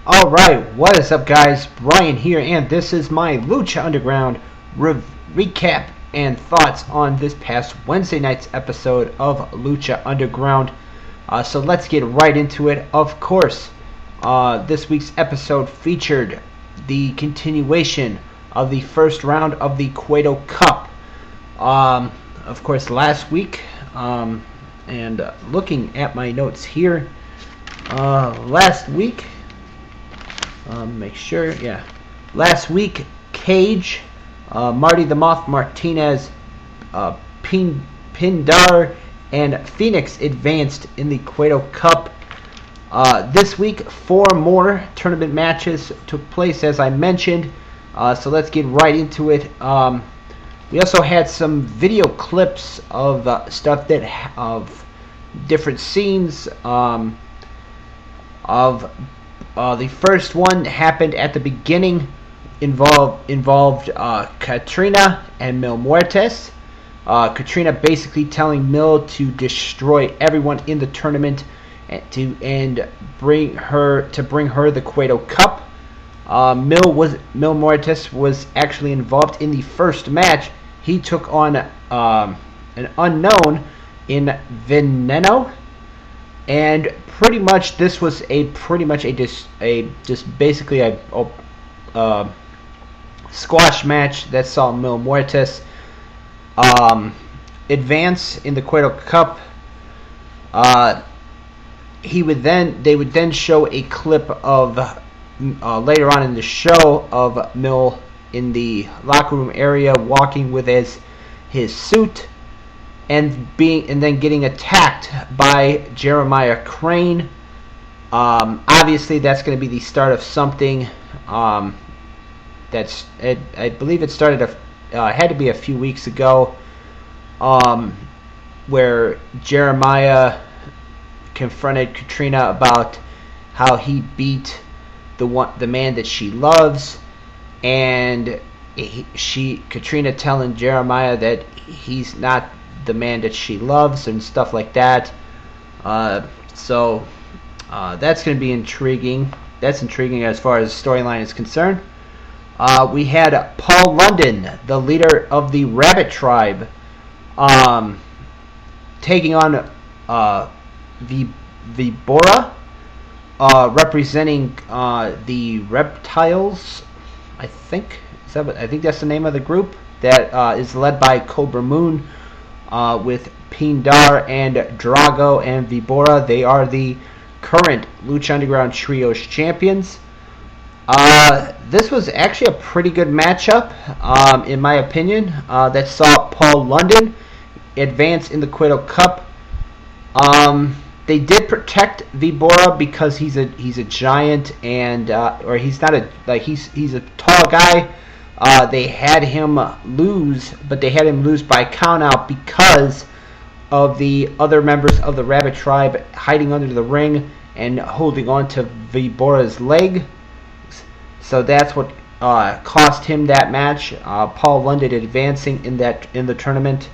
Alright, what is up guys? Brian here, and this is my Lucha Underground recap and thoughts on this past Wednesday night's episode of Lucha Underground. So let's get right into it. Of course, this week's episode featured the continuation of the first round of the Cueto Cup. Of course, last week, and looking at my notes here, last week, make sure, yeah. Last week, Cage, Marty the Moth Martinez, Pindar, and Phoenix advanced in the Cueto Cup. This week, 4 more tournament matches took place, as I mentioned. So let's get right into it. We also had some video clips of stuff of different scenes. The first one happened at the beginning, involved Katrina and Mil Muertes. Katrina basically telling Mil to destroy everyone in the tournament and bring her the Cueto Cup. Mil Muertes was actually involved in the first match. He took on an unknown in Veneno. And pretty much this was basically a squash match that saw Mil Muertes advance in the Cueto Cup. They would then show a clip of later on in the show of Mil in the locker room area walking with his suit. And then getting attacked by Jeremiah Crane. Obviously, that's going to be the start of something. I believe it started had to be a few weeks ago, where Jeremiah confronted Katrina about how he beat the man that she loves, and Katrina telling Jeremiah that he's not the man that she loves and stuff like that. So that's going to be intriguing. That's intriguing as far as the storyline is concerned. We had Paul London, the leader of the Rabbit Tribe, taking on Vibora, representing the Reptiles. I think that's the name of the group that is led by Cobra Moon. With Pindar and Drago and Vibora. They are the current Lucha Underground Trios champions. This was actually a pretty good matchup, in my opinion, that saw Paul London advance in the Cueto Cup. They did protect Vibora because he's a giant, and or he's not he's a tall guy. They had him lose, but they had him lose by countout because of the other members of the Rabbit Tribe hiding under the ring and holding on to Vibora's leg. So that's what cost him that match. Paul London advancing in the tournament.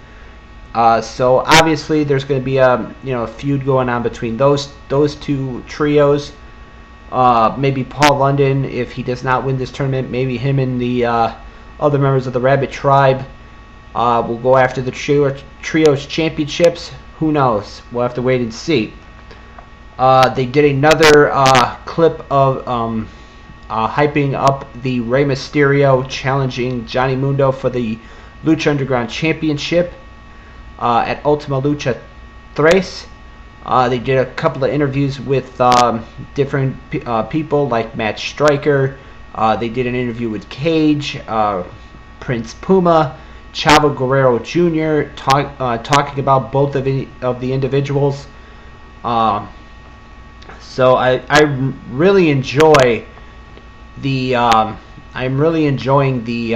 So obviously there's going to be a feud going on between those two trios. Maybe Paul London, if he does not win this tournament, maybe him and the other members of the Rabbit Tribe will go after the Trios Championships. Who knows? We'll have to wait and see. They did another clip of hyping up the Rey Mysterio challenging Johnny Mundo for the Lucha Underground Championship at Ultima Lucha 3. They did a couple of interviews with different people like Matt Stryker. They did an interview with Cage, Prince Puma, Chavo Guerrero Jr., talking about both of the individuals. So I really enjoy I'm really enjoying the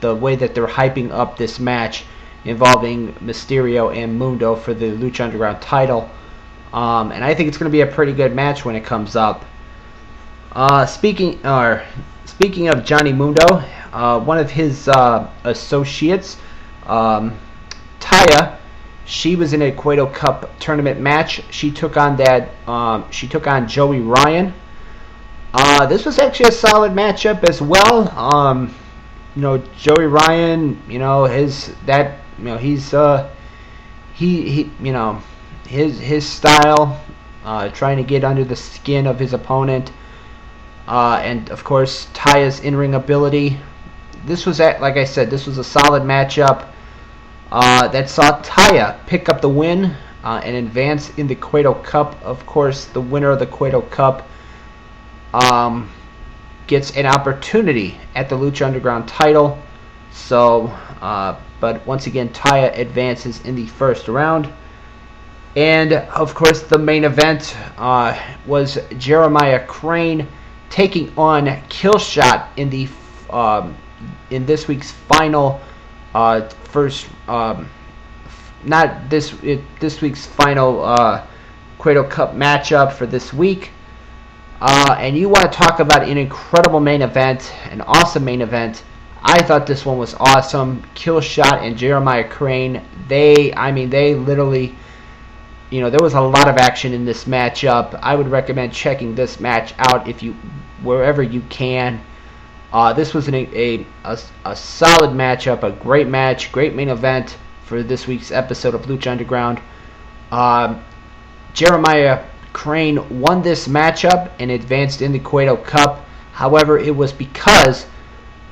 way that they're hyping up this match involving Mysterio and Mundo for the Lucha Underground title. And I think it's going to be a pretty good match when it comes up. Speaking of Johnny Mundo, one of his associates, Taya, she was in a Cueto Cup tournament match. She took on Joey Ryan. This was actually a solid matchup as well. Joey Ryan, his style, trying to get under the skin of his opponent, and of course Taya's in-ring ability. This was, like I said, this was a solid matchup that saw Taya pick up the win and advance in the Cueto Cup. Of course, the winner of the Cueto Cup gets an opportunity at the Lucha Underground title. So, but once again, Taya advances in the first round. And of course, the main event was Jeremiah Crane taking on Killshot in the in this week's final this week's final Cueto Cup matchup for this week. And you want to talk about an incredible main event, an awesome main event. I thought this one was awesome. Killshot and Jeremiah Crane, they literally, there was a lot of action in this matchup. I would recommend checking this match out wherever you can. This was a solid matchup, a great match, great main event for this week's episode of Lucha Underground. Jeremiah Crane won this matchup and advanced in the Cueto Cup. However, it was because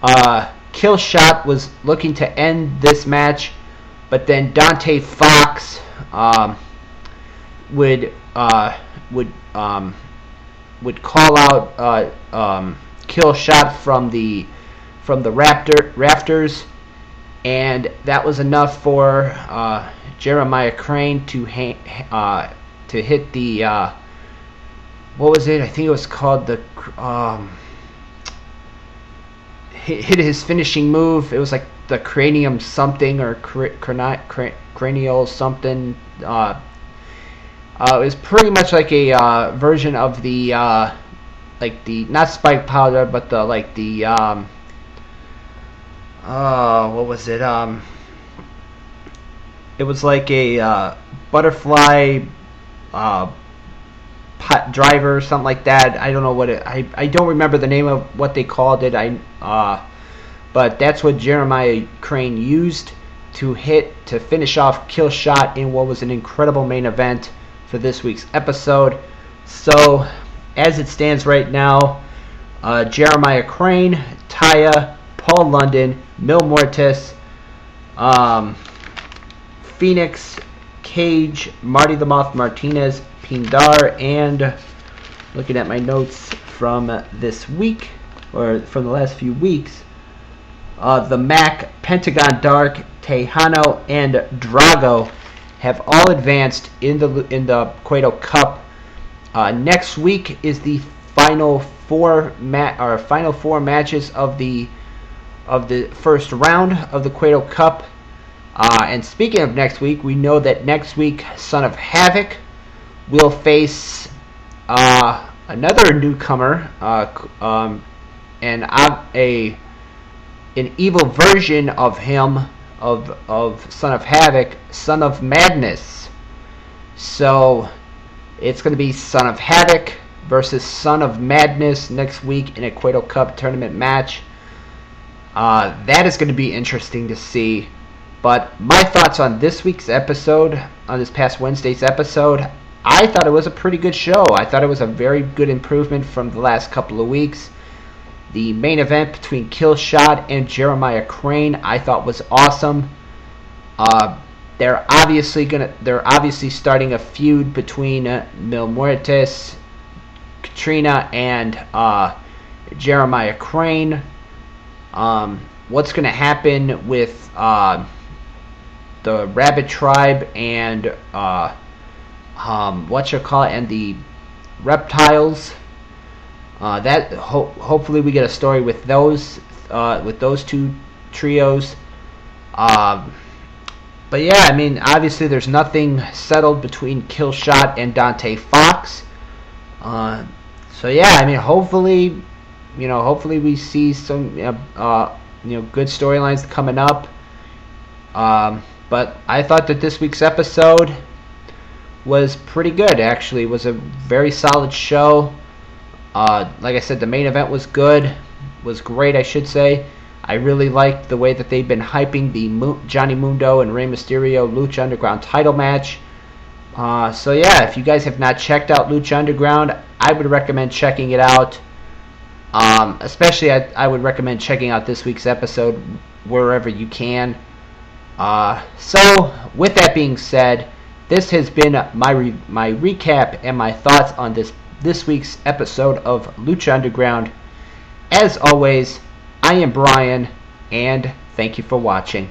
Killshot was looking to end this match, but then Dante Fox would call out Killshot from the rafters, and that was enough for Jeremiah Crane to hit the what was it? I think it was called the hit his finishing move. It was like the cranium something or cranial something. It was pretty much like a version of the like the not spike powder, but the what was it? It was like a butterfly pot driver or something like that. I don't know what I don't remember the name of what they called it. But that's what Jeremiah Crane used to finish off Killshot in what was an incredible main event for this week's episode. So, as it stands right now, Jeremiah Crane, Taya, Paul London, Mil Muertes, Phoenix, Cage, Marty the Moth Martinez, Pindar, and looking at my notes from this week, or from the last few weeks, the Mac, Pentagon Dark, Tejano, and Drago have all advanced in the Cueto Cup. Next week is the final four matches of the first round of the Cueto Cup. And speaking of next week, we know that next week Son of Havoc will face another newcomer, and an evil version of him, of Son of Havoc, Son of Madness. So it's going to be Son of Havoc versus Son of Madness next week in a Cueto Cup tournament match. That is going to be interesting to see. But my thoughts on this week's episode, on this past Wednesday's episode, I thought it was a pretty good show. I thought it was a very good improvement from the last couple of weeks. The main event between Killshot and Jeremiah Crane, I thought was awesome. They're obviously starting a feud between Mil Muertes, Katrina, and Jeremiah Crane. What's going to happen with the Rabbit Tribe and and the Reptiles? Hopefully we get a story with those two trios. But yeah, I mean, obviously there's nothing settled between Killshot and Dante Fox. So yeah, I mean, hopefully we see some good storylines coming up. But I thought that this week's episode was pretty good. Actually, it was a very solid show. Like I said, the main event was good, was great, I should say. I really liked the way that they've been hyping the Johnny Mundo and Rey Mysterio Lucha Underground title match. So yeah, if you guys have not checked out Lucha Underground, I would recommend checking it out. Especially, I would recommend checking out this week's episode wherever you can. So, with that being said, this has been my recap and my thoughts on this week's episode of Lucha Underground. As always, I am Brian, and thank you for watching.